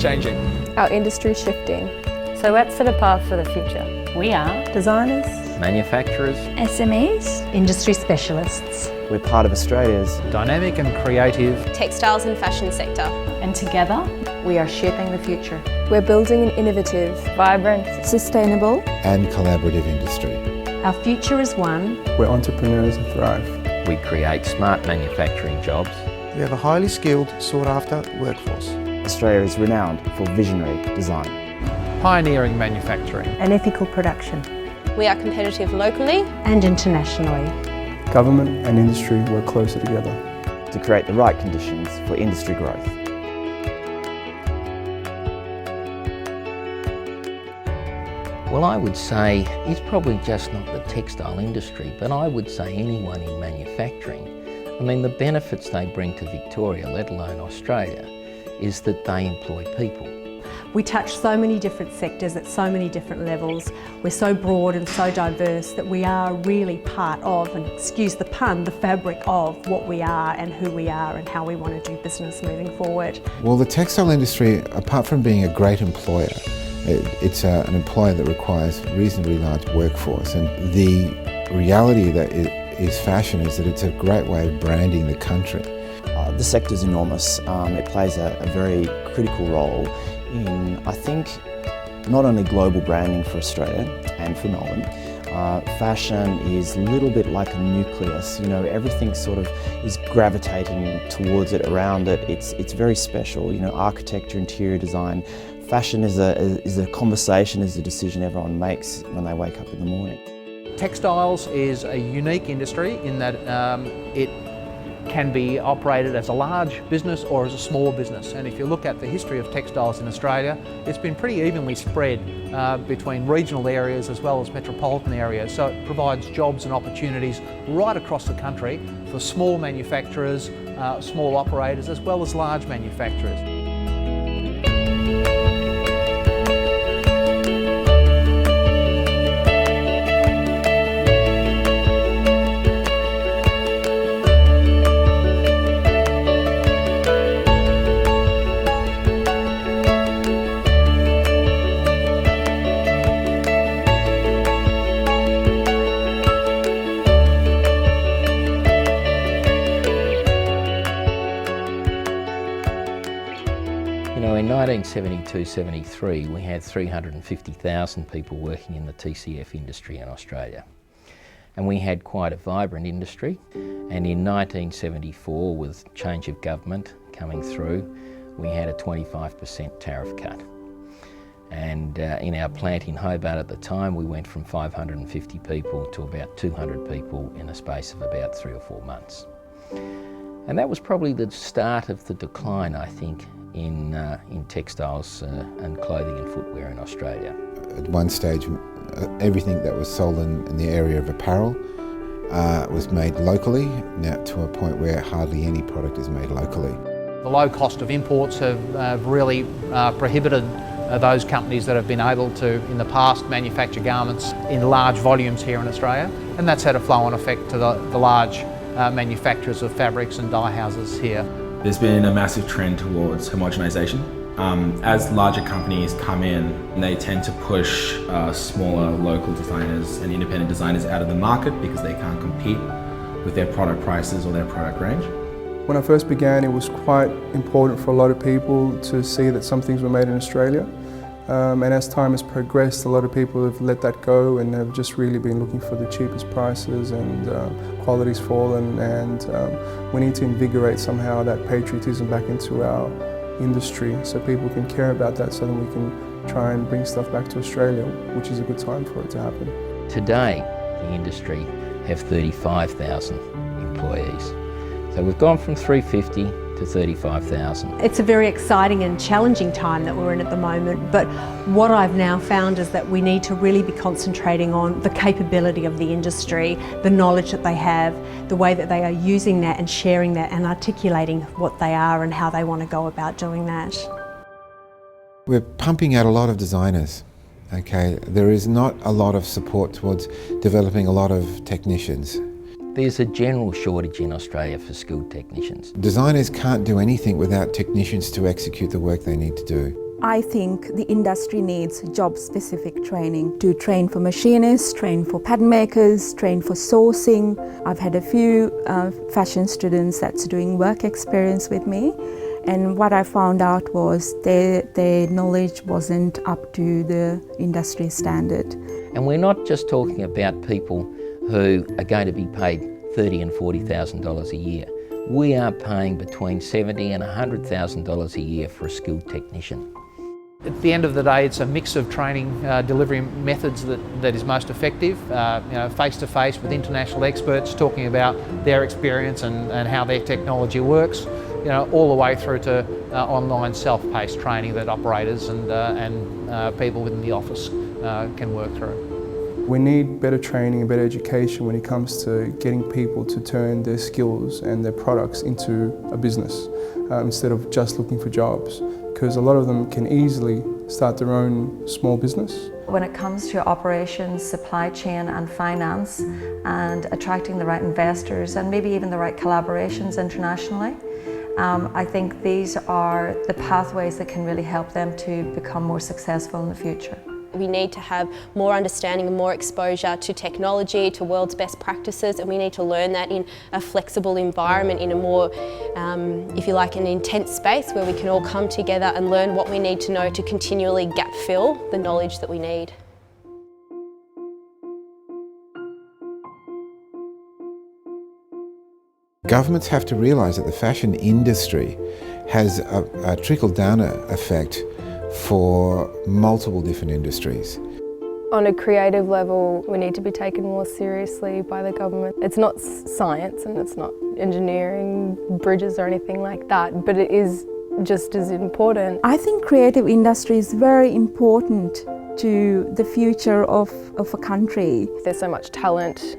changing. Our industry is shifting. So let's set a path for the future. We are designers, manufacturers, SMEs, industry specialists. We're part of Australia's dynamic and creative textiles and fashion sector. And together, we are shaping the future. We're building an innovative, vibrant, sustainable and collaborative industry. Our future is one where entrepreneurs thrive. We create smart manufacturing jobs. We have a highly skilled, sought-after workforce. Australia is renowned for visionary design, pioneering manufacturing, and ethical production. We are competitive locally and internationally. Government and industry work closer together to create the right conditions for industry growth. Well, I would say it's probably just not the textile industry, but I would say anyone in manufacturing. I mean, the benefits they bring to Victoria, let alone Australia, is that they employ people. We touch so many different sectors at so many different levels. We're so broad and so diverse that we are really part of, and excuse the pun, the fabric of what we are and who we are and how we want to do business moving forward. Well, the textile industry, apart from being a great employer, it's an employer that requires a reasonably large workforce, and the reality that is fashion is that it's a great way of branding the country. The sector's enormous. It plays a very critical role in, I think, not only global branding for Australia and for Melbourne. Fashion is a little bit like a nucleus, you know, everything sort of is gravitating towards it, around it. It's very special, you know, architecture, interior design. Fashion is a conversation, is a decision everyone makes when they wake up in the morning. Textiles is a unique industry in that it can be operated as a large business or as a small business. And if you look at the history of textiles in Australia, it's been pretty evenly spread between regional areas as well as metropolitan areas. So it provides jobs and opportunities right across the country for small manufacturers, small operators, as well as large manufacturers. You know, in 1972-73, we had 350,000 people working in the TCF industry in Australia. And we had quite a vibrant industry. And in 1974, with change of government coming through, we had a 25% tariff cut. And in our plant in Hobart at the time, we went from 550 people to about 200 people in a space of about 3 or 4 months. And that was probably the start of the decline, I think, in textiles and clothing and footwear in Australia. At one stage, everything that was sold in the area of apparel was made locally, now to a point where hardly any product is made locally. The low cost of imports have really prohibited those companies that have been able to, in the past, manufacture garments in large volumes here in Australia, and that's had a flow-on effect to the large manufacturers of fabrics and dye houses here. There's been a massive trend towards homogenisation. As larger companies come in, they tend to push smaller local designers and independent designers out of the market because they can't compete with their product prices or their product range. When I first began, it was quite important for a lot of people to see that some things were made in Australia. And as time has progressed, a lot of people have let that go and have just really been looking for the cheapest prices, and quality's fallen, and we need to invigorate somehow that patriotism back into our industry so people can care about that, so that we can try and bring stuff back to Australia, which is a good time for it to happen. Today, the industry have 35,000 employees. So we've gone from 350 to 35,000. It's a very exciting and challenging time that we're in at the moment, but what I've now found is that we need to really be concentrating on the capability of the industry, the knowledge that they have, the way that they are using that and sharing that and articulating what they are and how they want to go about doing that. We're pumping out a lot of designers. Okay, there is not a lot of support towards developing a lot of technicians. There's a general shortage in Australia for skilled technicians. Designers can't do anything without technicians to execute the work they need to do. I think the industry needs job-specific training to train for machinists, train for pattern makers, train for sourcing. I've had a few fashion students that's doing work experience with me, and what I found out was their knowledge wasn't up to the industry standard. And we're not just talking about people who are going to be paid $30,000 and $40,000 a year. We are paying between $70,000 and $100,000 a year for a skilled technician. At the end of the day, it's a mix of training delivery methods that is most effective, face-to-face with international experts talking about their experience and how their technology works, all the way through to online self-paced training that operators and people within the office can work through. We need better training and better education when it comes to getting people to turn their skills and their products into a business instead of just looking for jobs, because a lot of them can easily start their own small business. When it comes to operations, supply chain and finance, and attracting the right investors and maybe even the right collaborations internationally, I think these are the pathways that can really help them to become more successful in the future. We need to have more understanding and more exposure to technology, to world's best practices, and we need to learn that in a flexible environment, in a more, if you like, an intense space where we can all come together and learn what we need to know to continually gap fill the knowledge that we need. Governments have to realise that the fashion industry has a trickle-down effect for multiple different industries. On a creative level, we need to be taken more seriously by the government. It's not science and it's not engineering, bridges or anything like that, but it is just as important. I think creative industry is very important to the future of a country. There's so much talent,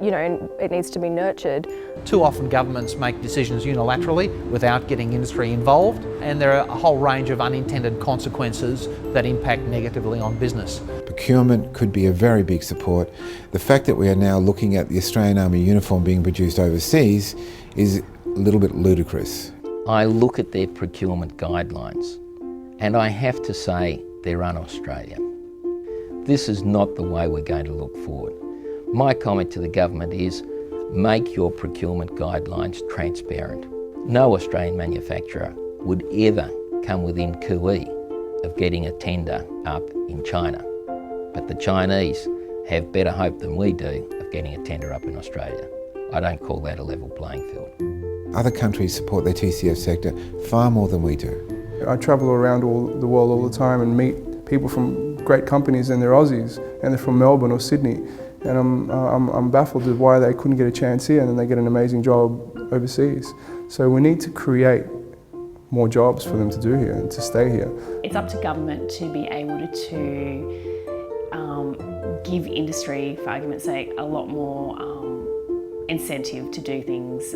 it needs to be nurtured. Too often governments make decisions unilaterally without getting industry involved, and there are a whole range of unintended consequences that impact negatively on business. Procurement could be a very big support. The fact that we are now looking at the Australian Army uniform being produced overseas is a little bit ludicrous. I look at their procurement guidelines and I have to say they're un-Australian. This is not the way we're going to look forward. My comment to the government is, make your procurement guidelines transparent. No Australian manufacturer would ever come within cooee of getting a tender up in China. But the Chinese have better hope than we do of getting a tender up in Australia. I don't call that a level playing field. Other countries support their TCF sector far more than we do. I travel around the world all the time and meet people from great companies, and they're Aussies and they're from Melbourne or Sydney. And I'm baffled at why they couldn't get a chance here and then they get an amazing job overseas. So we need to create more jobs for them to do here and to stay here. It's up to government to be able to give industry, for argument's sake, a lot more incentive to do things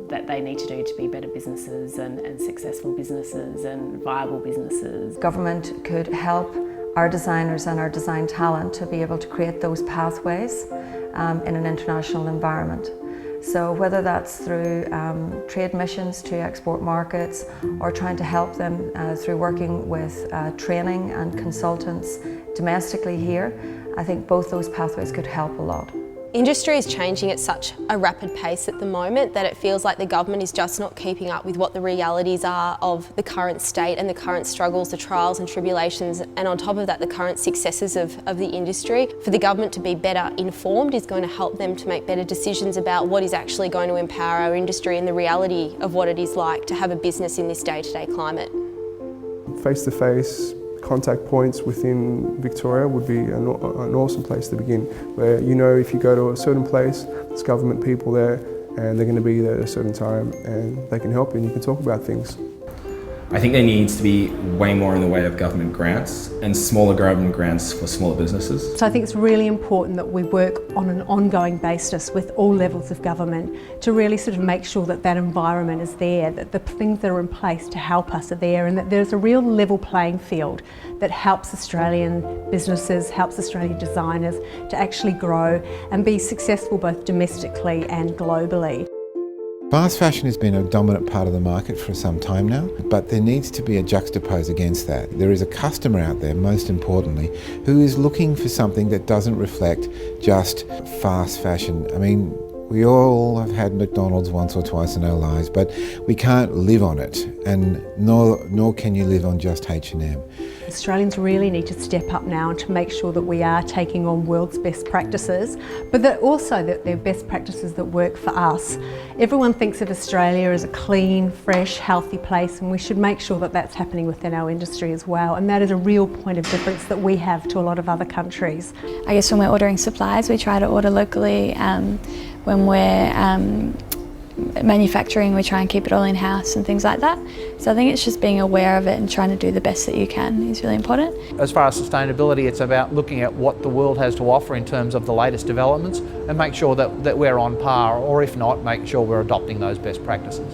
that they need to do to be better businesses and successful businesses and viable businesses. Government could help our designers and our design talent to be able to create those pathways in an international environment. So whether that's through trade missions to export markets or trying to help them through working with training and consultants domestically here, I think both those pathways could help a lot. Industry is changing at such a rapid pace at the moment that it feels like the government is just not keeping up with what the realities are of the current state and the current struggles, the trials and tribulations, and on top of that the current successes of the industry. For the government to be better informed is going to help them to make better decisions about what is actually going to empower our industry and the reality of what it is like to have a business in this day-to-day climate. Face-to-face contact points within Victoria would be an awesome place to begin, where if you go to a certain place, there's government people there and they're going to be there at a certain time and they can help you and you can talk about things. I think there needs to be way more in the way of government grants and smaller government grants for smaller businesses. So I think it's really important that we work on an ongoing basis with all levels of government to really sort of make sure that that environment is there, that the things that are in place to help us are there, and that there's a real level playing field that helps Australian businesses, helps Australian designers to actually grow and be successful both domestically and globally. Fast fashion has been a dominant part of the market for some time now, but there needs to be a juxtapose against that. There is a customer out there, most importantly, who is looking for something that doesn't reflect just fast fashion. I mean, we all have had McDonald's once or twice in our lives, but we can't live on it, and nor can you live on just H&M. Australians really need to step up now to make sure that we are taking on world's best practices, but that also that they're best practices that work for us. Everyone thinks of Australia as a clean, fresh, healthy place, and we should make sure that that's happening within our industry as well, and that is a real point of difference that we have to a lot of other countries. I guess when we're ordering supplies, we try to order locally. When we're manufacturing, we try and keep it all in-house and things like that. So I think it's just being aware of it and trying to do the best that you can is really important. As far as sustainability, it's about looking at what the world has to offer in terms of the latest developments and make sure that we're on par, or if not, make sure we're adopting those best practices.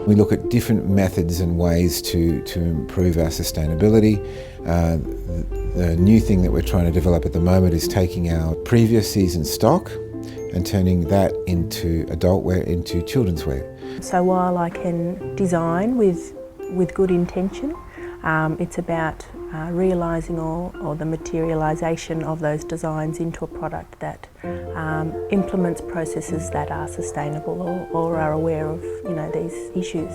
We look at different methods and ways to improve our sustainability. The new thing that we're trying to develop at the moment is taking our previous season stock and turning that into adult wear, into children's wear. So while I can design with good intention, it's about realising or the materialisation of those designs into a product that implements processes that are sustainable or are aware of these issues.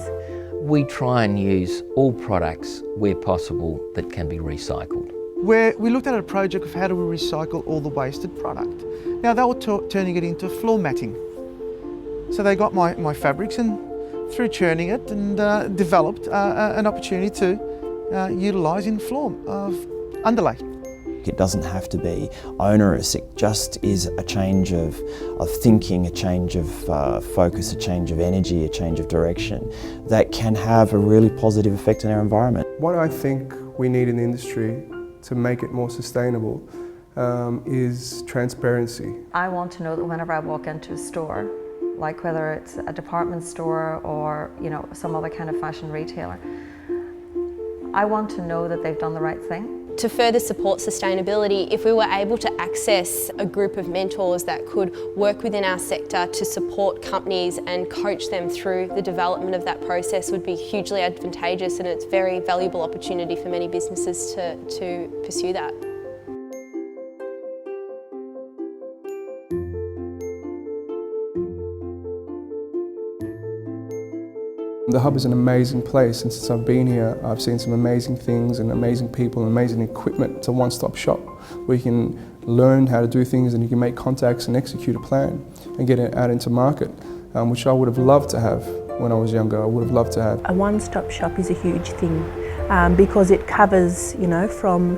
We try and use all products where possible that can be recycled. We looked at a project of how do we recycle all the wasted product. Now they were turning it into floor matting. So they got my fabrics and through churning it and developed an opportunity to utilise in floor underlay. It doesn't have to be onerous, it just is a change of thinking, a change of focus, a change of energy, a change of direction that can have a really positive effect on our environment. What I think we need in the industry to make it more sustainable is transparency. I want to know that whenever I walk into a store, like whether it's a department store or some other kind of fashion retailer, I want to know that they've done the right thing. To further support sustainability, if we were able to access a group of mentors that could work within our sector to support companies and coach them through the development of that process would be hugely advantageous, and it's a very valuable opportunity for many businesses to pursue that. The Hub is an amazing place, and since I've been here I've seen some amazing things and amazing people and amazing equipment. It's a one-stop shop where you can learn how to do things and you can make contacts and execute a plan and get it out into market, which I would have loved to have when I was younger. I would have loved to have. A one-stop shop is a huge thing because it covers, from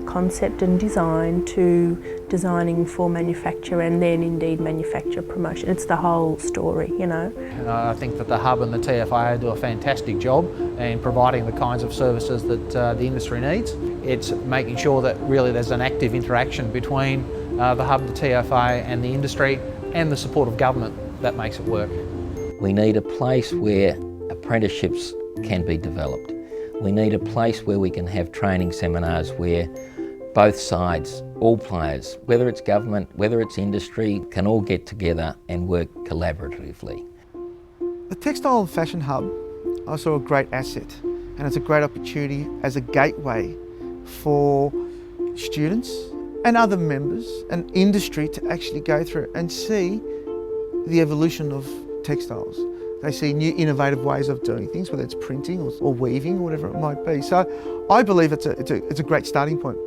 concept and design to designing for manufacture and then indeed manufacture promotion. It's the whole story, I think that the Hub and the TFA do a fantastic job in providing the kinds of services that the industry needs. It's making sure that really there's an active interaction between the Hub, the TFA and the industry and the support of government that makes it work. We need a place where apprenticeships can be developed. We need a place where we can have training seminars where both sides, all players, whether it's government, whether it's industry, can all get together and work collaboratively. The Textile Fashion Hub is also a great asset, and it's a great opportunity as a gateway for students and other members and industry to actually go through and see the evolution of textiles. They see new innovative ways of doing things, whether it's printing or weaving or whatever it might be. So I believe it's a great starting point.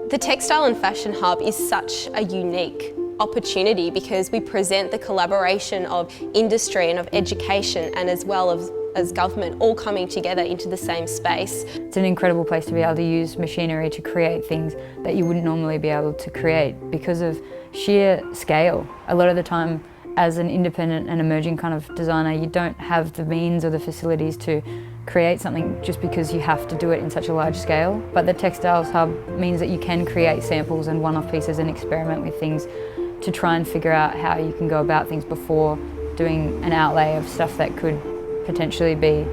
The Textile and Fashion Hub is such a unique opportunity because we present the collaboration of industry and of education and as well as government all coming together into the same space. It's an incredible place to be able to use machinery to create things that you wouldn't normally be able to create because of sheer scale. A lot of the time, as an independent and emerging kind of designer, you don't have the means or the facilities to create something just because you have to do it in such a large scale. But the Textiles Hub means that you can create samples and one-off pieces and experiment with things to try and figure out how you can go about things before doing an outlay of stuff that could potentially be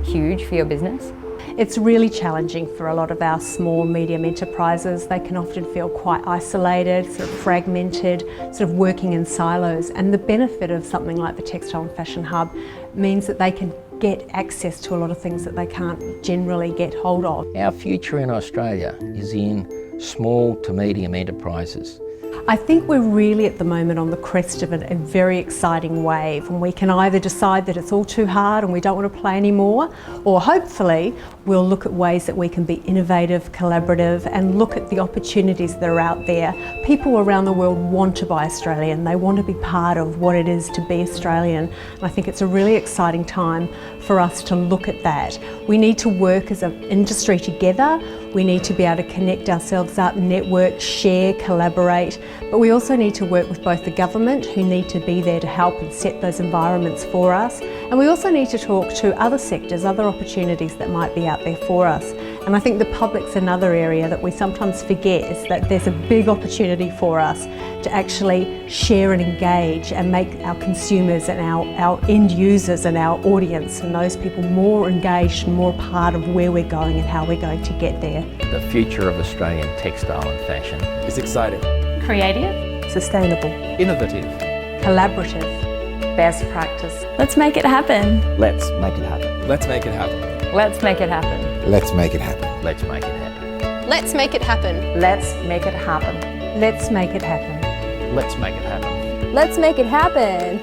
huge for your business. It's really challenging for a lot of our small, medium enterprises. They can often feel quite isolated, sort of fragmented, sort of working in silos. And the benefit of something like the Textile and Fashion Hub means that they can get access to a lot of things that they can't generally get hold of. Our future in Australia is in small to medium enterprises. I think we're really at the moment on the crest of a very exciting wave, and we can either decide that it's all too hard and we don't want to play anymore, or hopefully we'll look at ways that we can be innovative, collaborative, and look at the opportunities that are out there. People around the world want to buy Australian, they want to be part of what it is to be Australian, and I think it's a really exciting time for us to look at that. We need to work as an industry together. We need to be able to connect ourselves up, network, share, collaborate, but we also need to work with both the government, who need to be there to help and set those environments for us, and we also need to talk to other sectors, other opportunities that might be out there for us. And I think the public's another area that we sometimes forget, is that there's a big opportunity for us to actually share and engage and make our consumers and our end users and our audience and those people more engaged and more part of where we're going and how we're going to get there. The future of Australian textile and fashion is exciting, creative, sustainable, innovative, collaborative, best practice. Let's make it happen. Let's make it happen. Let's make it happen. Let's make it happen. Let's make it happen. Let's make it happen. Let's make it happen. Let's make it happen. Let's make it happen. Let's make it happen. Let's make it happen.